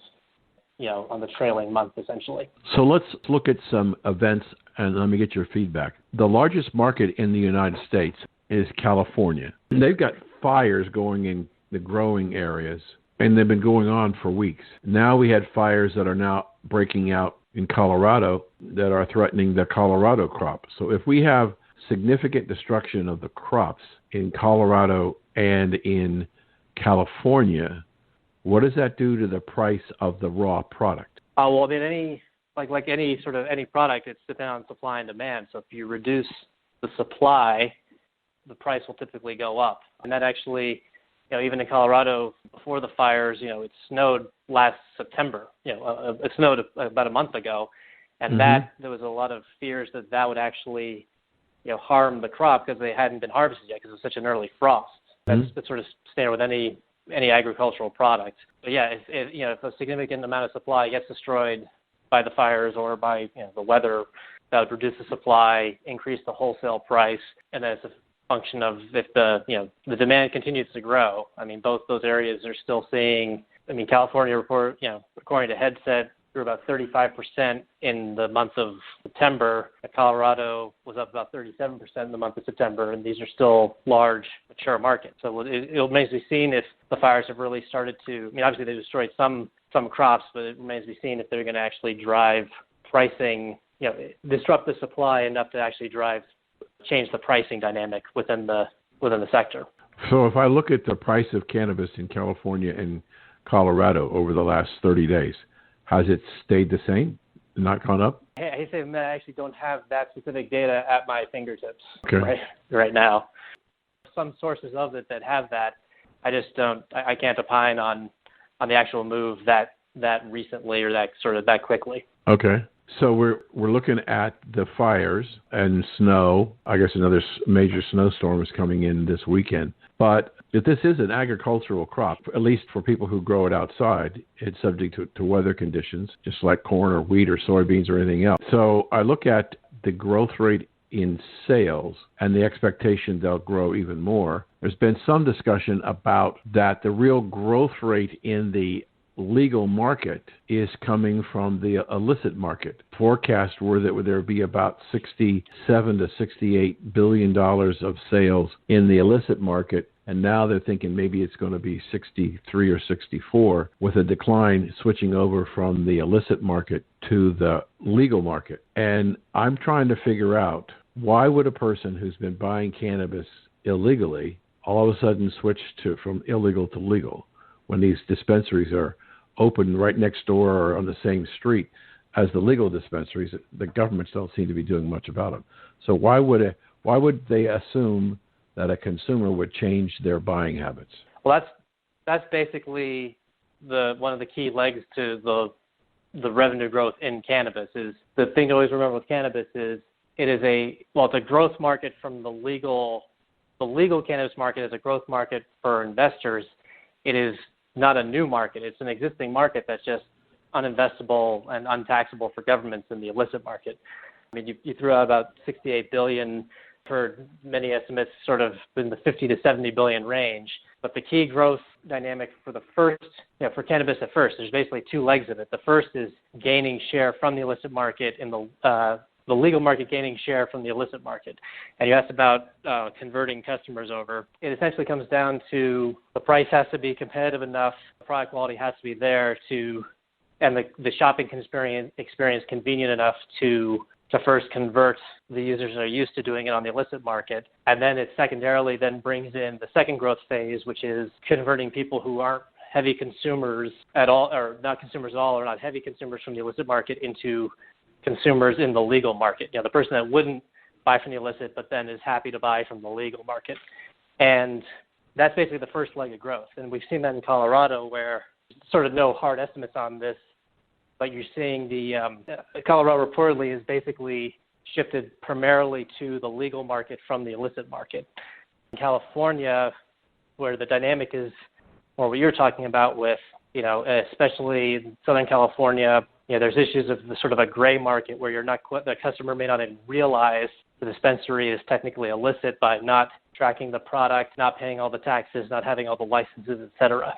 On the trailing month, essentially. So let's look at some events, and let me get your feedback. The largest market in the United States is California. They've got fires going in the growing areas. and they've been going on for weeks. Now we had fires that are now breaking out in Colorado that are threatening the Colorado crop. So if we have significant destruction of the crops in Colorado and in California, what does that do to the price of the raw product? Well, I mean, any product, it's dependent on supply and demand. So if you reduce the supply, the price will typically go up. And that actually, even in Colorado before the fires, it snowed last September. It snowed about a month ago, and there was a lot of fears that would actually, harm the crop because they hadn't been harvested yet because it was such an early frost. That's sort of standard with any agricultural product. But yeah, if a significant amount of supply gets destroyed by the fires or by the weather, that would reduce the supply, increase the wholesale price, and then it's a function of if the demand continues to grow. I mean, both those areas are still seeing. I mean, California report, according to Headset, grew about 35% in the month of September. Colorado was up about 37% in the month of September, and these are still large, mature markets. So it remains to be seen if the fires have really started to. I mean, obviously they destroyed some crops, but it remains to be seen if they're going to actually drive pricing, disrupt the supply enough to actually change the pricing dynamic within the sector. So if I look at the price of cannabis in California and Colorado over the last 30 days, has it stayed the same, not gone up? I say I actually don't have that specific data at my fingertips right now. Some sources of it that have that, I just don't. I can't opine on the actual move that recently or that quickly. Okay. So we're looking at the fires and snow. I guess another major snowstorm is coming in this weekend. But if this is an agricultural crop, at least for people who grow it outside, it's subject to weather conditions, just like corn or wheat or soybeans or anything else. So I look at the growth rate in sales and the expectation they'll grow even more. There's been some discussion about that the real growth rate in the legal market is coming from the illicit market. Forecasts were that there would be about $67 to $68 billion of sales in the illicit market, and now they're thinking maybe it's going to be 63 or 64, with a decline switching over from the illicit market to the legal market. And I'm trying to figure out, why would a person who's been buying cannabis illegally all of a sudden switch from illegal to legal when these dispensaries are open right next door or on the same street as the legal dispensaries? The governments don't seem to be doing much about them. So why would they assume that a consumer would change their buying habits? Well, that's basically one of the key legs to the revenue growth in cannabis. Is the thing to always remember with cannabis is it's a growth market from the legal cannabis market is a growth market for investors. It is not a new market. It's an existing market that's just uninvestable and untaxable for governments in the illicit market. I mean, you threw out about $68 billion, for many estimates sort of in the 50 to 70 billion range. But the key growth dynamic for for cannabis at first, there's basically two legs of it. The first is gaining share from the illicit market in the legal market, gaining share from the illicit market. And you asked about converting customers over. It essentially comes down to the price has to be competitive enough, the product quality has to be there and the shopping experience convenient enough to first convert the users that are used to doing it on the illicit market. And then it secondarily then brings in the second growth phase, which is converting people who aren't heavy consumers at all, or not consumers at all, or not heavy consumers from the illicit market into consumers in the legal market. The person that wouldn't buy from the illicit but then is happy to buy from the legal market. And that's basically the first leg of growth. And we've seen that in Colorado, where sort of no hard estimates on this, but you're seeing Colorado reportedly has basically shifted primarily to the legal market from the illicit market. In California, where the dynamic is more what you're talking about with, especially in Southern California, there's issues of the sort of a gray market where the customer may not even realize the dispensary is technically illicit by not tracking the product, not paying all the taxes, not having all the licenses, et cetera.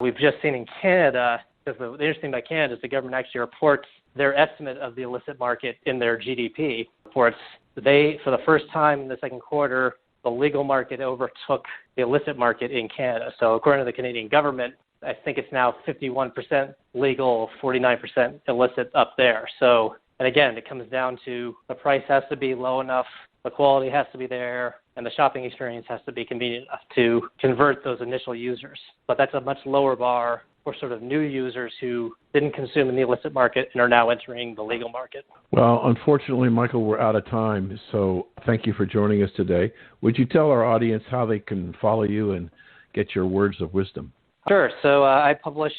We've just seen in Canada, because the interesting thing about Canada is the government actually reports their estimate of the illicit market in their GDP reports. For the first time in the second quarter, the legal market overtook the illicit market in Canada. So according to the Canadian government, I think it's now 51% legal, 49% illicit up there. So, and again, it comes down to the price has to be low enough, the quality has to be there, and the shopping experience has to be convenient enough to convert those initial users. But that's a much lower bar for sort of new users who didn't consume in the illicit market and are now entering the legal market. Well, unfortunately, Michael, we're out of time, so thank you for joining us today. Would you tell our audience how they can follow you and get your words of wisdom? Sure. So I publish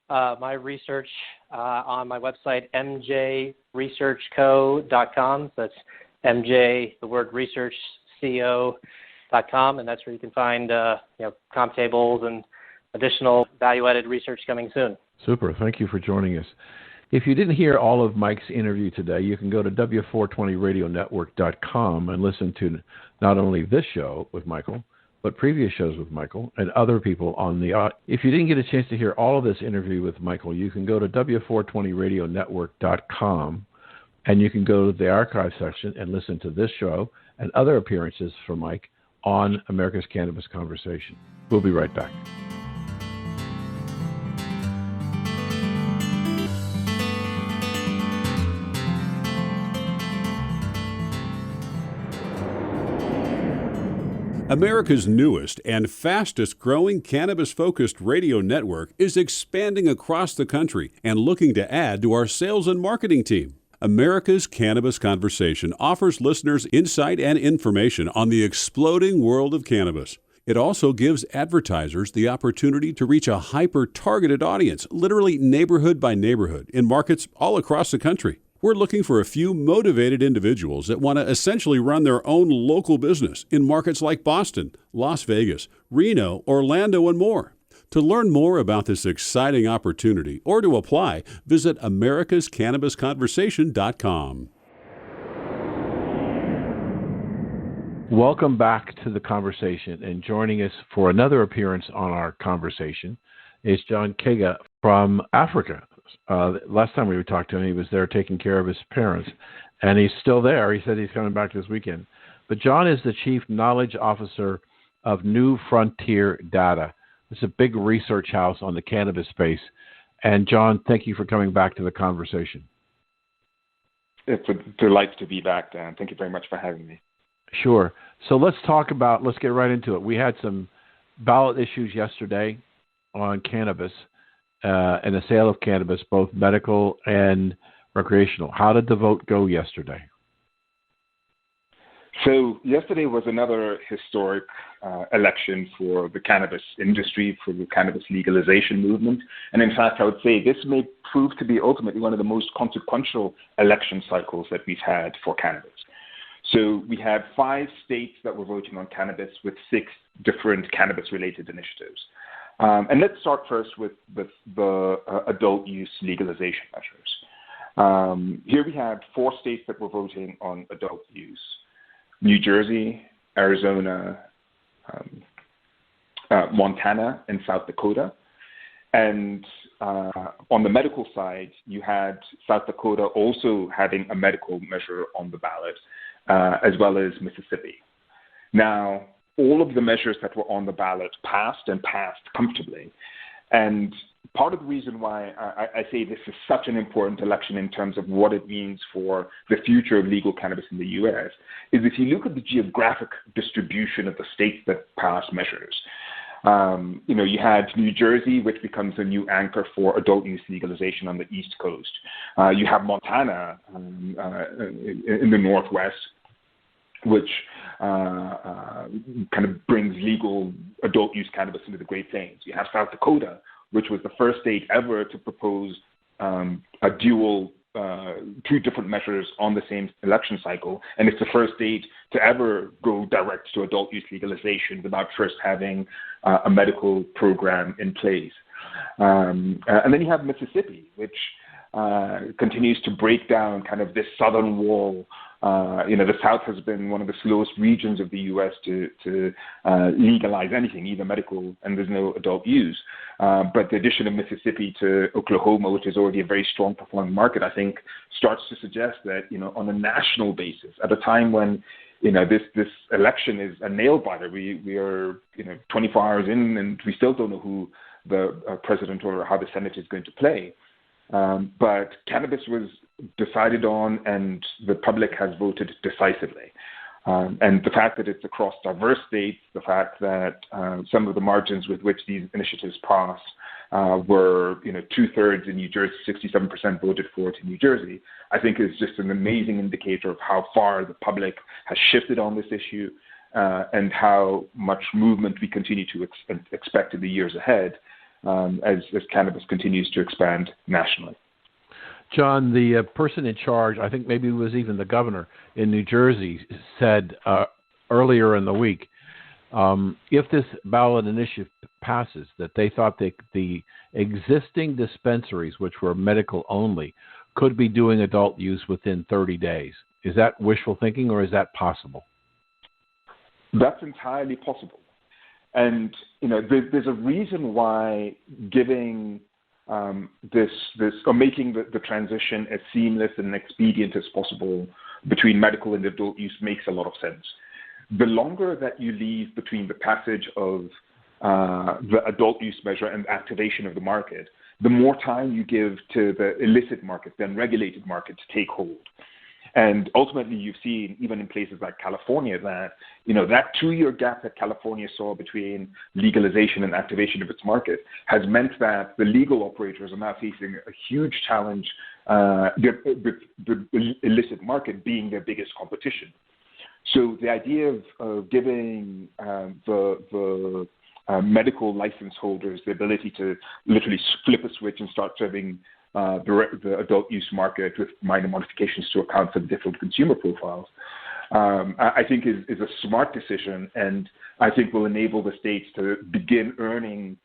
my research on my website, mjresearchco.com. That's MJ, the word research, co.com, and that's where you can find comp tables and additional value-added research coming soon. Super. Thank you for joining us. If you didn't hear all of Mike's interview today, you can go to w420radionetwork.com and listen to not only this show with Michael, but previous shows with Michael and other people on the... If you didn't get a chance to hear all of this interview with Michael, you can go to w420radionetwork.com and you can go to the archive section and listen to this show and other appearances from Mike on America's Cannabis Conversation. We'll be right back. America's newest and fastest growing cannabis-focused radio network is expanding across the country and looking to add to our sales and marketing team. America's Cannabis Conversation offers listeners insight and information on the exploding world of cannabis. It also gives advertisers the opportunity to reach a hyper-targeted audience, literally neighborhood by neighborhood, in markets all across the country. We're looking for a few motivated individuals that want to essentially run their own local business in markets like Boston, Las Vegas, Reno, Orlando, and more. To learn more about this exciting opportunity or to apply, visit americascannabisconversation.com. Welcome back to the conversation, and joining us for another appearance on our conversation is John Kega from Africa. Last time we talked to him, he was there taking care of his parents, and he's still there. He said he's coming back this weekend. But John is the Chief Knowledge Officer of New Frontier Data. It's a big research house on the cannabis space. And John, thank you for coming back to the conversation. It's a delight to be back, Dan. Thank you very much for having me. Sure. So let's get right into it. We had some ballot issues yesterday on cannabis and the sale of cannabis, both medical and recreational. How did the vote go yesterday? So yesterday was another historic election for the cannabis industry, for the cannabis legalization movement. And in fact, I would say this may prove to be ultimately one of the most consequential election cycles that we've had for cannabis. So we had 5 states that were voting on cannabis with 6 different cannabis-related initiatives. And let's start first with the adult use legalization measures. Here we had 4 states that were voting on adult use: New Jersey, Arizona, Montana, and South Dakota. And on the medical side, you had South Dakota also having a medical measure on the ballot, as well as Mississippi. Now, all of the measures that were on the ballot passed comfortably. And part of the reason why I say this is such an important election in terms of what it means for the future of legal cannabis in the U.S. is if you look at the geographic distribution of the states that passed measures. You had New Jersey, which becomes a new anchor for adult use legalization on the East Coast. You have Montana in the Northwest, which kind of brings legal adult use cannabis into the Great Plains. You have South Dakota, which was the first state ever to propose a dual, 2 different measures on the same election cycle. And it's the first state to ever go direct to adult use legalization without first having a medical program in place. And then you have Mississippi, which continues to break down kind of this southern wall. The South has been one of the slowest regions of the U.S. to legalize anything, even medical, and there's no adult use. But the addition of Mississippi to Oklahoma, which is already a very strong performing market, I think starts to suggest that, on a national basis, at a time when, this election is a nail biter, we are, 24 hours in and we still don't know who the president or how the Senate is going to play. But cannabis was decided on, and the public has voted decisively. And the fact that it's across diverse states, the fact that some of the margins with which these initiatives passed were, 2/3 in New Jersey, 67% voted for it in New Jersey, I think is just an amazing indicator of how far the public has shifted on this issue and how much movement we continue to expect in the years ahead as cannabis continues to expand nationally. John, the person in charge, I think maybe it was even the governor in New Jersey, said earlier in the week, if this ballot initiative passes, that they thought that the existing dispensaries, which were medical only, could be doing adult use within 30 days. Is that wishful thinking, or is that possible? That's entirely possible. And, there's a reason why giving this or making the transition as seamless and expedient as possible between medical and adult use makes a lot of sense. The longer that you leave between the passage of the adult use measure and activation of the market, the more time you give to the illicit market, the unregulated market, to take hold. And ultimately, you've seen, even in places like California, that, that 2-year gap that California saw between legalization and activation of its market has meant that the legal operators are now facing a huge challenge with the illicit market being their biggest competition. So the idea of giving the medical license holders the ability to literally flip a switch and start serving the adult use market with minor modifications to account for the different consumer profiles, I think is a smart decision, and I think will enable the states to begin earning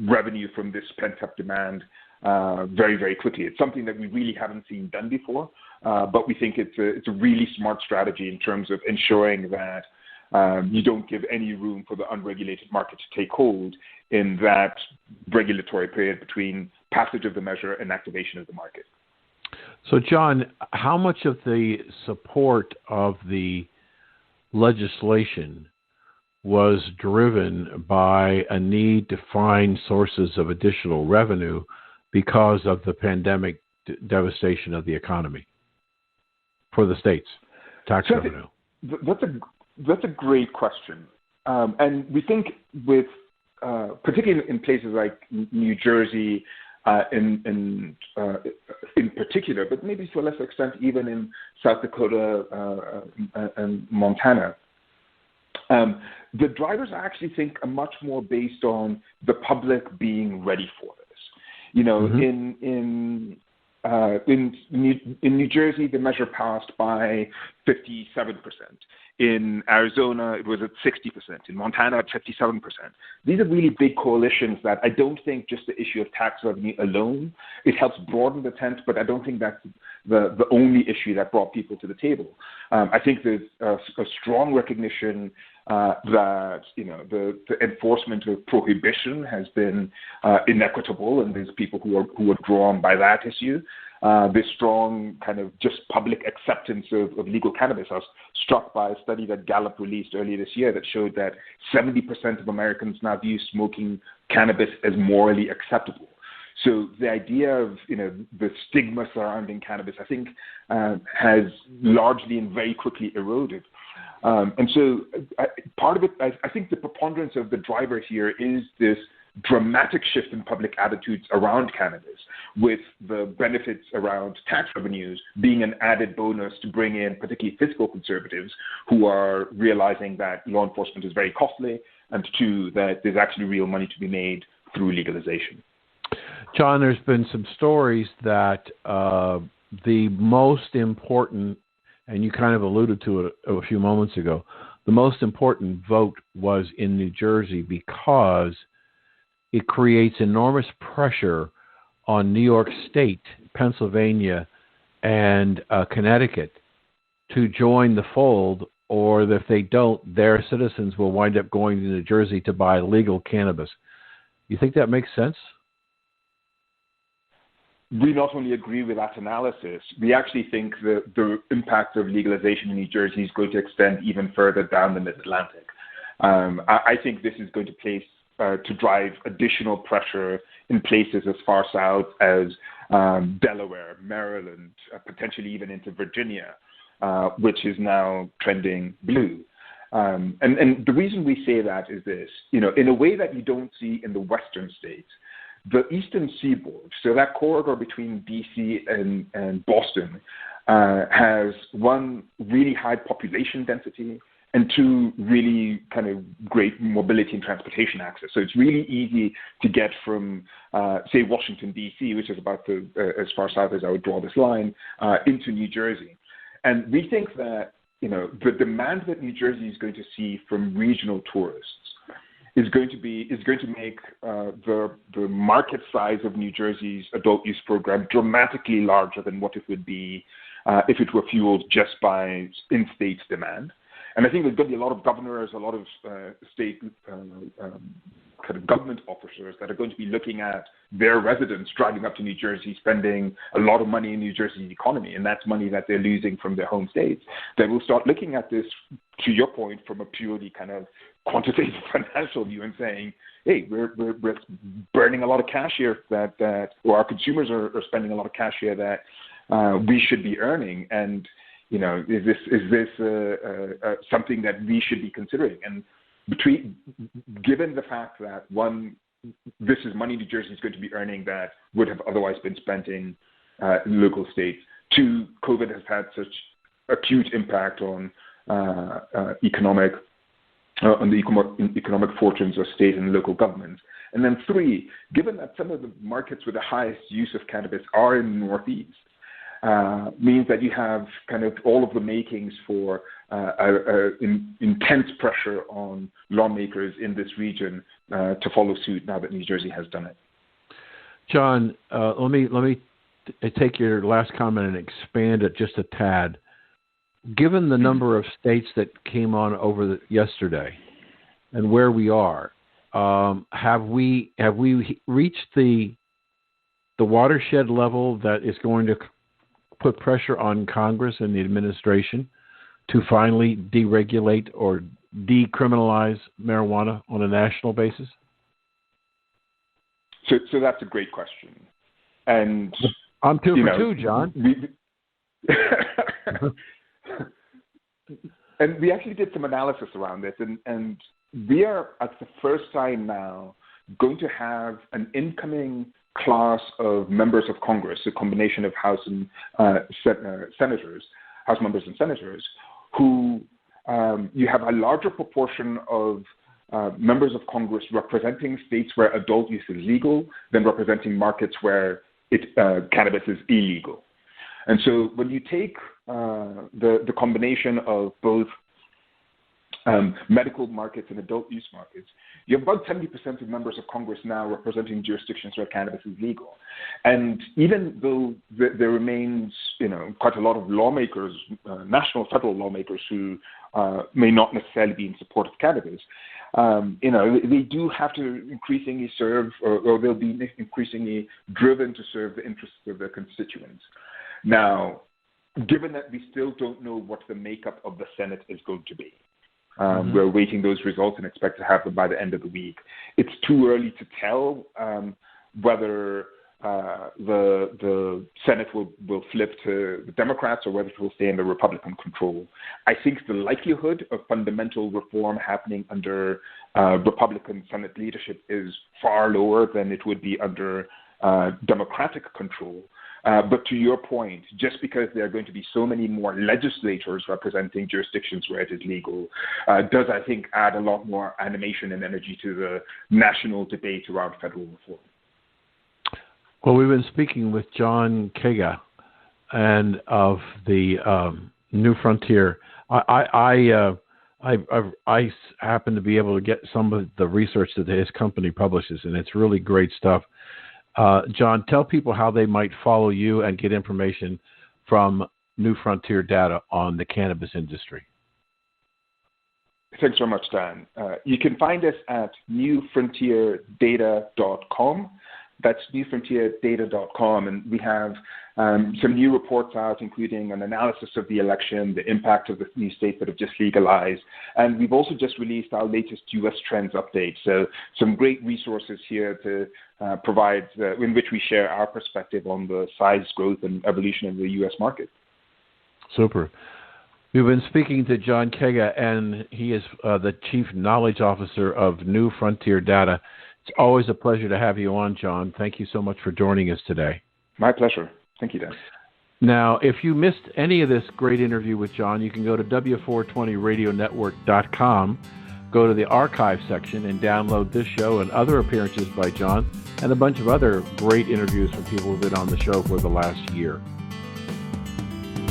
revenue from this pent-up demand very, very quickly. It's something that we really haven't seen done before, but we think it's a really smart strategy in terms of ensuring that you don't give any room for the unregulated market to take hold in that regulatory period between passage of the measure and activation of the market. So, John, how much of the support of the legislation was driven by a need to find sources of additional revenue because of the pandemic devastation of the economy for the states, tax revenue? That's a great question. And we think with, particularly in places like New Jersey, in particular, but maybe to a lesser extent even in South Dakota and Montana, the drivers I actually think are much more based on the public being ready for this. In New Jersey, the measure passed by 57%. In Arizona, it was at 60%. In Montana, at 57%. These are really big coalitions that I don't think just the issue of tax revenue alone, it helps broaden the tent, but I don't think that's the only issue that brought people to the table. I think there's a strong recognition that the enforcement of prohibition has been inequitable, and there's people who are drawn by that issue. This strong kind of just public acceptance of legal cannabis. I was struck by a study that Gallup released earlier this year that showed that 70% of Americans now view smoking cannabis as morally acceptable. So the idea of the stigma surrounding cannabis, I think, has largely and very quickly eroded. And so part of it, I think the preponderance of the driver here is this dramatic shift in public attitudes around cannabis, with the benefits around tax revenues being an added bonus to bring in particularly fiscal conservatives who are realizing that law enforcement is very costly, and two, that there's actually real money to be made through legalization. John, there's been some stories that the most important, and you kind of alluded to it a few moments ago, the most important vote was in New Jersey because it creates enormous pressure on New York State, Pennsylvania, and Connecticut to join the fold, or if they don't, their citizens will wind up going to New Jersey to buy legal cannabis. You think that makes sense? We not only agree with that analysis, we actually think that the impact of legalization in New Jersey is going to extend even further down the Mid-Atlantic. I think this is going to place to drive additional pressure in places as far south as Delaware, Maryland, potentially even into Virginia, which is now trending blue. And the reason we say that is this, in a way that you don't see in the western states, the eastern seaboard, so that corridor between D.C. and Boston, has one, really high population density, and two, really kind of great mobility and transportation access. So it's really easy to get from, say, Washington, D.C., which is about as far south as I would draw this line, into New Jersey. And we think that, the demand that New Jersey is going to see from regional tourists is going to make the market size of New Jersey's adult use program dramatically larger than what it would be if it were fueled just by in-state demand. And I think there's going to be a lot of governors, a lot of state kind of government officers that are going to be looking at their residents driving up to New Jersey, spending a lot of money in New Jersey's economy, and that's money that they're losing from their home states. They will start looking at this, to your point, from a purely kind of quantitative financial view and saying, hey, we're burning a lot of cash here or our consumers are spending a lot of cash here that we should be earning. And is this something that we should be considering? And given the fact that this is money New Jersey is going to be earning that would have otherwise been spent in local states. Two, COVID has had such acute impact on economic fortunes of state and local governments. And then three, given that some of the markets with the highest use of cannabis are in the Northeast, means that you have kind of all of the makings for intense pressure on lawmakers in this region to follow suit now that New Jersey has done it. John, let me take your last comment and expand it just a tad. Given the number of states that came on over yesterday and where we are, have we reached the watershed level that is going to put pressure on Congress and the administration to finally deregulate or decriminalize marijuana on a national basis? So that's a great question. And I'm two for two, John. And we actually did some analysis around this, and we are at the first time now going to have an incoming class of members of Congress, a combination of House and senators, House members and senators, who you have a larger proportion of members of Congress representing states where adult use is legal than representing markets where cannabis is illegal. And so when you take the combination of both medical markets and adult use markets, you have about 70% of members of Congress now representing jurisdictions where cannabis is legal. And even though there remains, quite a lot of lawmakers, national federal lawmakers who may not necessarily be in support of cannabis, they do have to increasingly serve, or they'll be increasingly driven to serve the interests of their constituents. Now, given that we still don't know what the makeup of the Senate is going to be, we're awaiting those results and expect to have them by the end of the week. It's too early to tell whether the Senate will flip to the Democrats or whether it will stay under Republican control. I think the likelihood of fundamental reform happening under Republican Senate leadership is far lower than it would be under Democratic control. But to your point, just because there are going to be so many more legislators representing jurisdictions where it is legal, does, I think, add a lot more animation and energy to the national debate around federal reform. Well, we've been speaking with John Kaga and of the New Frontier. I happen to be able to get some of the research that his company publishes, and it's really great stuff. John, tell people how they might follow you and get information from New Frontier data on the cannabis industry. Thanks very much, Dan. You can find us at newfrontierdata.com. That's newfrontierdata.com, and we have some new reports out, including an analysis of the election, the impact of the new states that have just legalized, and we've also just released our latest U.S. trends update. So some great resources here to provide, in which we share our perspective on the size, growth, and evolution of the U.S. market. Super. We've been speaking to John Kega, and he is the Chief Knowledge Officer of New Frontier Data. It's always a pleasure to have you on, John. Thank you so much for joining us today. My pleasure. Thank you, Dan. Now, if you missed any of this great interview with John, you can go to W420radionetwork.com, go to the archive section, and download this show and other appearances by John, and a bunch of other great interviews from people who've been on the show for the last year.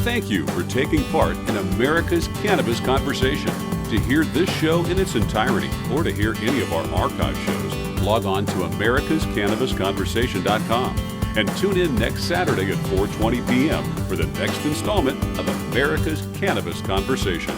Thank you for taking part in America's Cannabis Conversation. To hear this show in its entirety or to hear any of our archive shows, log on to americascannabisconversation.com and tune in next Saturday at 4:20 p.m. for the next installment of America's Cannabis Conversation.